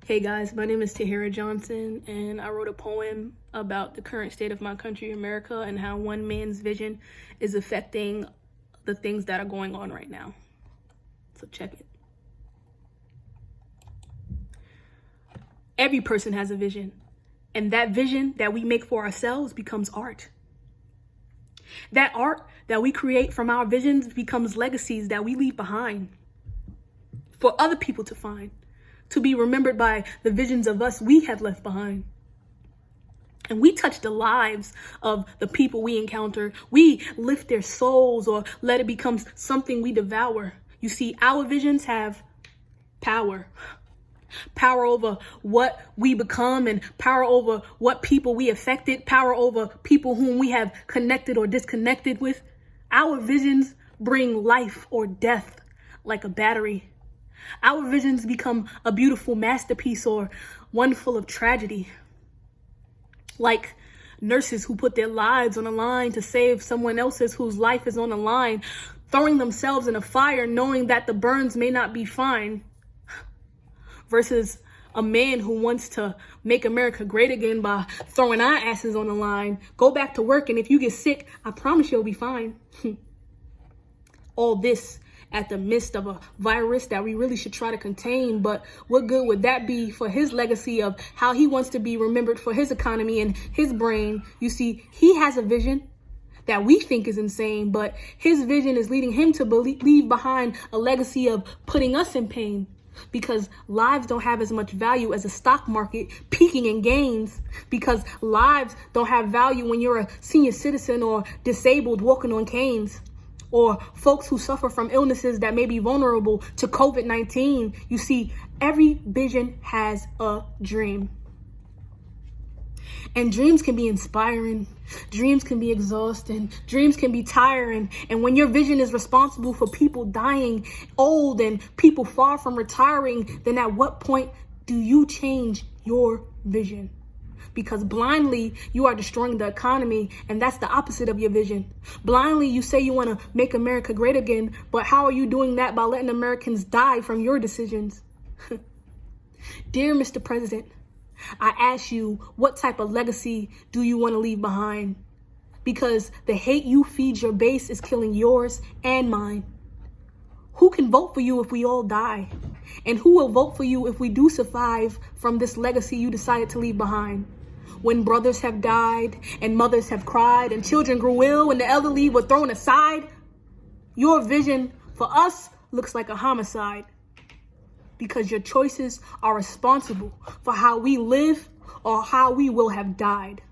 Hey guys, my name is Tahira Johnson, and I wrote a poem about the current state of my country, America, and how one man's vision is affecting the things that are going on right now. So check it. Every person has a vision, and that vision that we make for ourselves becomes art. That art that we create from our visions becomes legacies that we leave behind for other people to find, to be remembered by the visions of us we have left behind. And we touch the lives of the people we encounter. We lift their souls or let it become something we devour. You see, our visions have power. Power over what we become and power over what people we affected, power over people whom we have connected or disconnected with. Our visions bring life or death like a battery. Our visions become a beautiful masterpiece or one full of tragedy. Like nurses who put their lives on the line to save someone else's whose life is on the line, throwing themselves in a fire knowing that the burns may not be fine. Versus a man who wants to make America great again by throwing our asses on the line. Go back to work, and if you get sick, I promise you'll be fine. All this at the midst of a virus that we really should try to contain. But what good would that be for his legacy of how he wants to be remembered for his economy and his brain? You see, he has a vision that we think is insane, but his vision is leading him to leave behind a legacy of putting us in pain. Because lives don't have as much value as a stock market peaking in gains. Because lives don't have value when you're a senior citizen or disabled walking on canes. Or folks who suffer from illnesses that may be vulnerable to COVID-19. You see, every vision has a dream. And dreams can be inspiring. Dreams can be exhausting. Dreams can be tiring. And when your vision is responsible for people dying old and people far from retiring, then at what point do you change your vision? Because blindly, you are destroying the economy, and that's the opposite of your vision. Blindly, you say you want to make America great again, but how are you doing that by letting Americans die from your decisions? Dear Mr. President, I ask you, what type of legacy do you want to leave behind? Because the hate you feed your base is killing yours and mine. Who can vote for you if we all die? And who will vote for you if we do survive from this legacy you decided to leave behind? When brothers have died and mothers have cried and children grew ill and the elderly were thrown aside, your vision for us looks like a homicide. Because your choices are responsible for how we live or how we will have died.